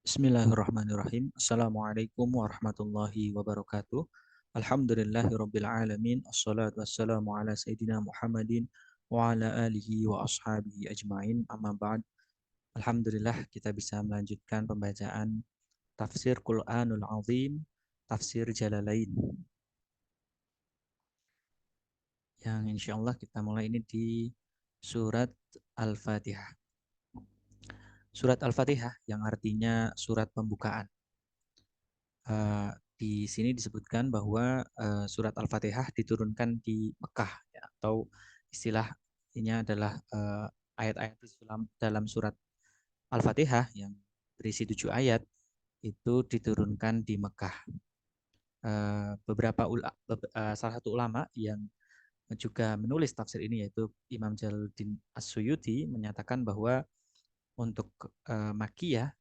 Bismillahirrahmanirrahim. Assalamualaikum warahmatullahi wabarakatuh. Alhamdulillahirabbil alamin. Assalatu wassalamu ala sayyidina Muhammadin wa ala alihi wa ashabihi ajmain. Amma ba'd. Alhamdulillah kita bisa melanjutkan pembacaan tafsir Qur'anul Azim, tafsir Jalalain. Yang insyaallah kita mulai ini di surat Al-Fatihah. Surat Al-Fatihah yang artinya surat pembukaan. Di sini disebutkan bahwa surat Al-Fatihah diturunkan di Mekah, ya, atau istilah ini adalah ayat-ayat dalam surat Al-Fatihah yang berisi 7 ayat itu diturunkan di Mekah. Salah satu ulama yang juga menulis tafsir ini yaitu Imam Jalaluddin As-Suyuti menyatakan bahwa untuk makiyah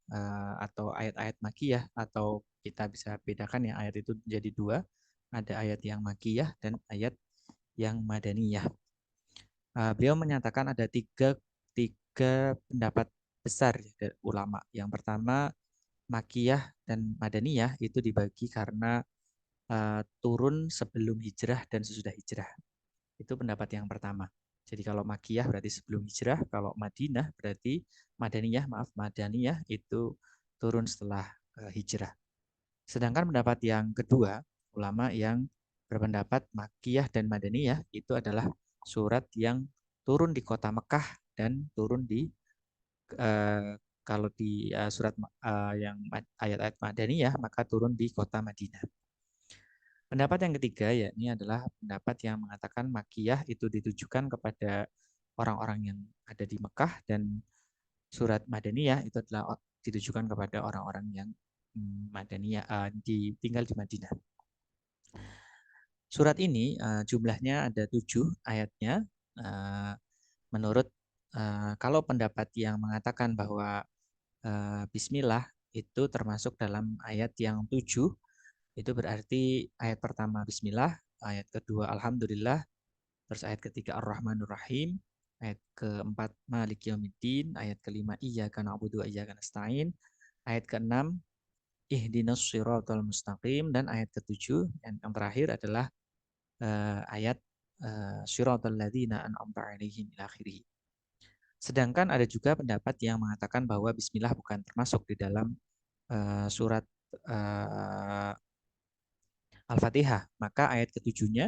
atau ayat-ayat makiyah, atau kita bisa bedakan ya ayat itu jadi dua, ada ayat yang makiyah dan ayat yang madaniyah. Beliau menyatakan ada tiga pendapat besar dari ulama. Yang pertama, makiyah dan madaniyah itu dibagi karena turun sebelum hijrah dan sesudah hijrah. Itu pendapat yang pertama. Jadi kalau Makiyah berarti sebelum hijrah, kalau Madaniyah itu turun setelah hijrah. Sedangkan pendapat yang kedua, ulama yang berpendapat Makiyah dan Madaniyah itu adalah surat yang turun di kota Mekah dan turun di kalau di surat yang ayat-ayat Madaniyah maka turun di kota Madinah. Pendapat yang ketiga yakni adalah pendapat yang mengatakan makiyah itu ditujukan kepada orang-orang yang ada di Mekah, dan surat Madaniyah itu adalah ditujukan kepada orang-orang yang Madaniyah tinggal di Madinah. Surat ini jumlahnya ada 7 ayatnya. Menurut kalau pendapat yang mengatakan bahwa Bismillah itu termasuk dalam ayat yang 7, itu berarti ayat pertama Bismillah, ayat kedua Alhamdulillah, terus ayat ketiga Ar-Rahmanur Rahim, ayat keempat Maliki Yaumiddin, ayat kelima Iyyaka na'budu wa iyyaka nasta'in, ayat keenam Ihdinas Shiratal Mustaqim, dan ayat ketujuh yang terakhir adalah ayat Shiratal ladzina an'amta 'alaihim ila akhirih. Sedangkan ada juga pendapat yang mengatakan bahwa Bismillah bukan termasuk di dalam surat Al-Fatihah. Maka ayat ketujuhnya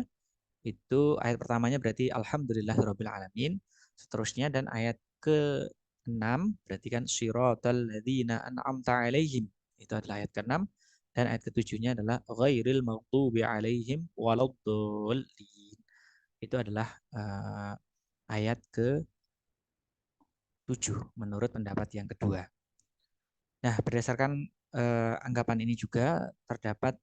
itu ayat pertamanya berarti Alhamdulillahirabbil alamin, seterusnya, dan ayat ke-6 berarti kan Shiratal ladzina an'amta 'alaihim, itu adalah ayat ke-6, dan ayat ketujuhnya adalah ghairil maghdubi 'alaihim waladdallin. Itu adalah ayat ke-7 menurut pendapat yang kedua. Nah, berdasarkan anggapan ini juga terdapat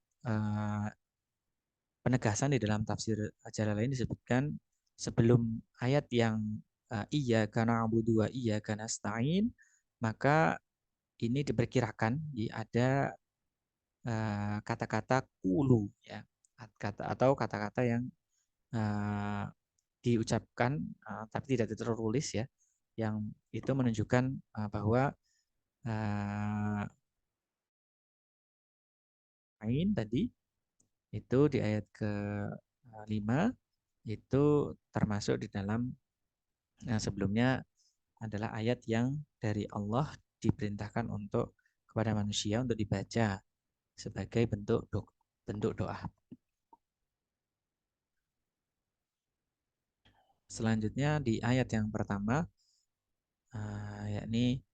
penegasan di dalam tafsir Jalalain disebutkan sebelum ayat yang Iyyaka na'budu wa iyyaka nasta'in, maka ini diperkirakan ada kata-kata kulu, ya, atau kata-kata yang diucapkan tapi tidak tertulis, ya, yang itu menunjukkan bahwa ain tadi itu di ayat ke-5 itu termasuk di dalam sebelumnya adalah ayat yang dari Allah diperintahkan untuk kepada manusia untuk dibaca sebagai bentuk doa. Selanjutnya di ayat yang pertama yakni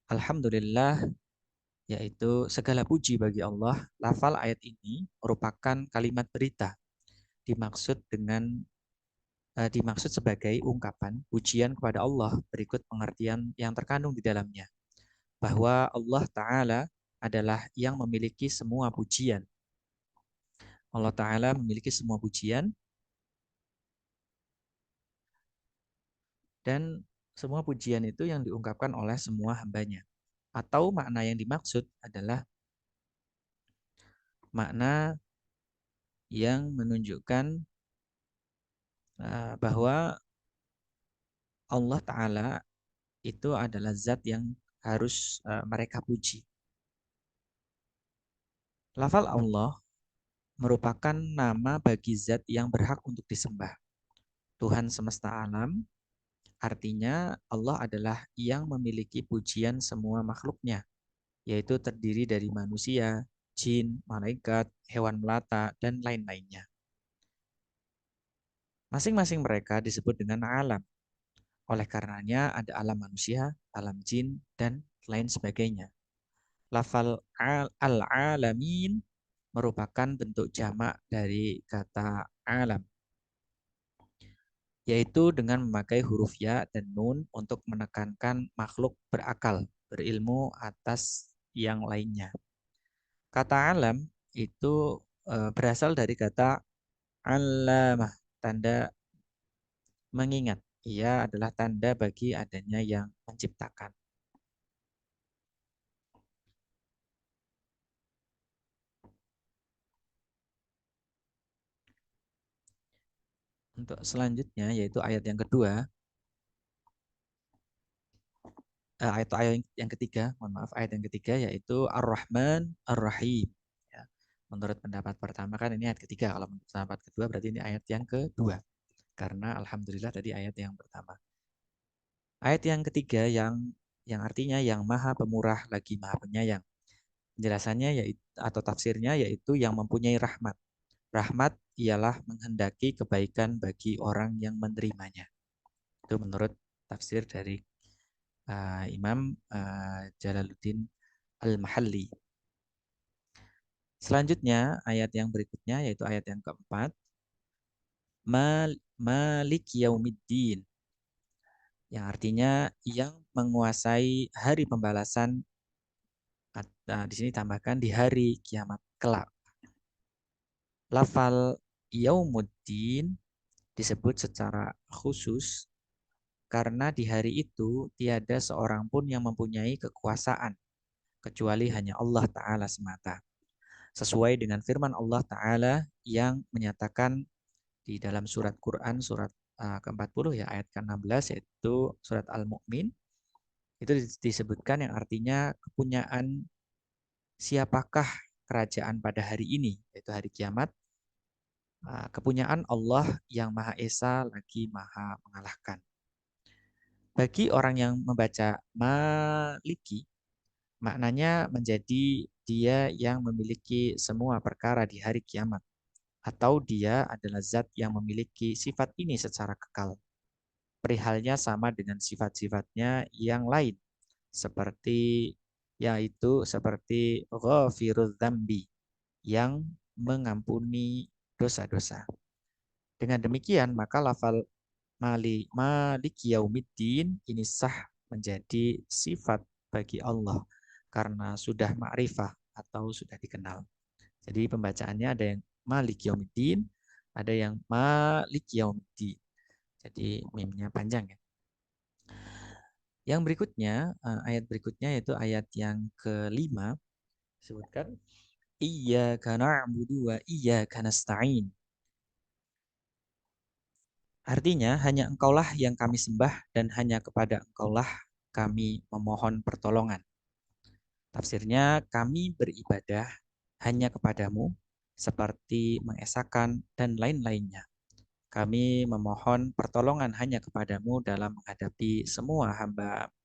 Alhamdulillah, yaitu segala puji bagi Allah. Lafal ayat ini merupakan kalimat berita dimaksud sebagai ungkapan pujian kepada Allah berikut pengertian yang terkandung di dalamnya, bahwa Allah Ta'ala adalah yang memiliki semua pujian. Allah Ta'ala memiliki semua pujian, dan semua pujian itu yang diungkapkan oleh semua hambanya. Atau makna yang dimaksud adalah makna yang menunjukkan bahwa Allah Ta'ala itu adalah zat yang harus mereka puji. Lafal Allah merupakan nama bagi zat yang berhak untuk disembah. Tuhan semesta alam, artinya Allah adalah yang memiliki pujian semua makhluknya, yaitu terdiri dari manusia, jin, malaikat, hewan melata, dan lain-lainnya. Masing-masing mereka disebut dengan alam. Oleh karenanya ada alam manusia, alam jin, dan lain sebagainya. Lafal al-alamin merupakan bentuk jamak dari kata alam, yaitu dengan memakai huruf ya dan nun untuk menekankan makhluk berakal, berilmu atas yang lainnya. Kata alam itu berasal dari kata alamah, tanda mengingat. Ia adalah tanda bagi adanya yang menciptakan. Untuk selanjutnya yaitu ayat yang kedua, ayat yang ketiga, mohon maaf, ayat yang ketiga yaitu Ar-Rahman Ar-Rahim. Ya. Menurut pendapat pertama kan ini ayat ketiga, kalau menurut pendapat kedua berarti ini ayat yang kedua. Karena alhamdulillah tadi ayat yang pertama. Ayat yang ketiga yang artinya yang maha pemurah lagi maha penyayang. Penjelasannya yaitu atau tafsirnya yaitu yang mempunyai rahmat. Rahmat ialah menghendaki kebaikan bagi orang yang menerimanya. Itu menurut tafsir dari Imam Jalaluddin Al-Mahalli. Selanjutnya ayat yang berikutnya yaitu ayat yang keempat, Malik Yaumiddin, yang artinya yang menguasai hari pembalasan. Di sini tambahkan di hari kiamat kelak. Lafal Yaumuddin disebut secara khusus karena di hari itu tiada seorang pun yang mempunyai kekuasaan kecuali hanya Allah Ta'ala semata. Sesuai dengan firman Allah Ta'ala yang menyatakan di dalam surat Quran, surat ke-40 ya, ayat ke-16, yaitu surat Al-Mu'min. Itu disebutkan yang artinya kepunyaan siapakah kerajaan pada hari ini, yaitu hari kiamat. Kepunyaan Allah yang Maha Esa lagi Maha mengalahkan. Bagi orang yang membaca Maliki, maknanya menjadi dia yang memiliki semua perkara di hari kiamat. Atau dia adalah zat yang memiliki sifat ini secara kekal. Perihalnya sama dengan sifat-sifatnya yang lain. Seperti ghafirudz dzambi, yang mengampuni dosa-dosa. Dengan demikian, maka lafal Malik Yaumiddin ini sah menjadi sifat bagi Allah karena sudah ma'rifah atau sudah dikenal. Jadi pembacaannya ada yang Malik Yaumiddin, ada yang Malik Yaumiddin. Jadi mimnya panjang ya. Yang berikutnya, ayat berikutnya yaitu ayat yang kelima, disebutkan Iyyaka na'budu wa iyyaka nasta'in. Artinya, hanya engkaulah yang kami sembah dan hanya kepada engkaulah kami memohon pertolongan. Tafsirnya, kami beribadah hanya kepadamu seperti mengesahkan dan lain-lainnya. Kami memohon pertolongan hanya kepadamu dalam menghadapi semua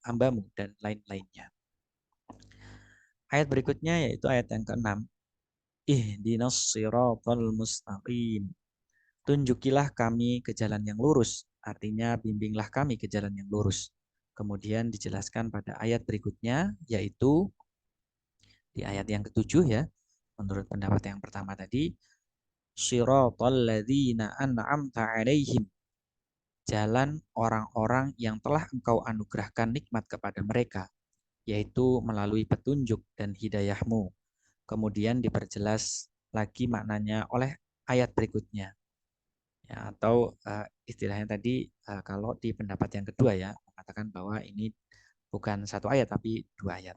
hambamu dan lain-lainnya. Ayat berikutnya yaitu ayat yang ke-6. Ihdinas siratal mustaqim. Tunjukilah kami ke jalan yang lurus. Artinya bimbinglah kami ke jalan yang lurus. Kemudian dijelaskan pada ayat berikutnya yaitu di ayat yang ke-7 ya. Menurut pendapat yang pertama tadi, siratal ladzina an'amta 'alaihim. Jalan orang-orang yang telah engkau anugerahkan nikmat kepada mereka, yaitu melalui petunjuk dan hidayahmu. Kemudian diperjelas lagi maknanya oleh ayat berikutnya. Ya, atau istilahnya tadi kalau di pendapat yang kedua ya, mengatakan bahwa ini bukan satu ayat tapi dua ayat.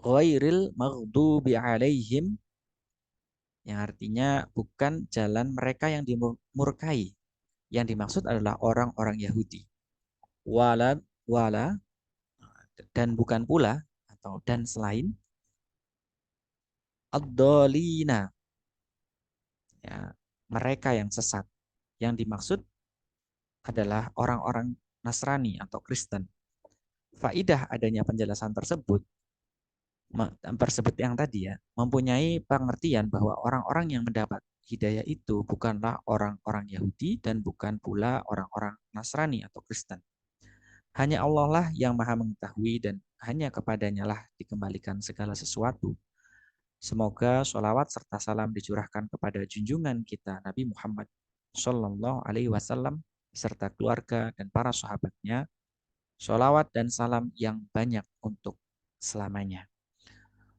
Ghairil maghdubi alaihim, yang artinya bukan jalan mereka yang dimurkai. Yang dimaksud adalah orang-orang Yahudi. Wala dan bukan pula atau dan selain ad-dhalina, ya, mereka yang sesat. Yang dimaksud adalah orang-orang Nasrani atau Kristen. Faidah adanya penjelasan tersebut yang tadi ya, mempunyai pengertian bahwa orang-orang yang mendapat hidayah itu bukanlah orang-orang Yahudi dan bukan pula orang-orang Nasrani atau Kristen. Hanya Allah lah yang maha mengetahui dan hanya kepadanya lah dikembalikan segala sesuatu. Semoga sholawat serta salam dicurahkan kepada junjungan kita Nabi Muhammad Sallallahu Alaihi Wasallam serta keluarga dan para sahabatnya. Sholawat dan salam yang banyak untuk selamanya.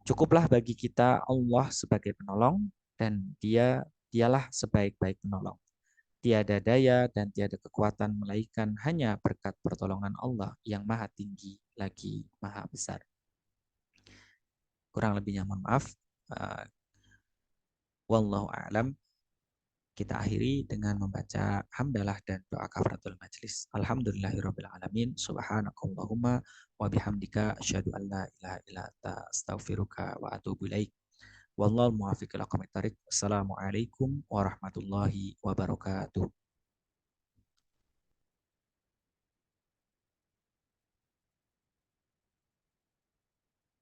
Cukuplah bagi kita Allah sebagai penolong dan dialah sebaik-baik penolong. Tiada daya dan tiada kekuatan melainkan hanya berkat pertolongan Allah yang maha tinggi lagi maha besar. Kurang lebihnya mohon maaf. Wallahu a'lam. Kita akhiri dengan membaca hamdalah dan doa kafaratul majlis. Alhamdulillahirabbil alamin. Subhanakallahumma wa bihamdika asyhadu an la ilaha illa anta astaghfiruka wa atubu ilaik. Wallahu muwaffiq ila aqwamit thariq. Wassalamualaikum warahmatullahi wabarakatuh.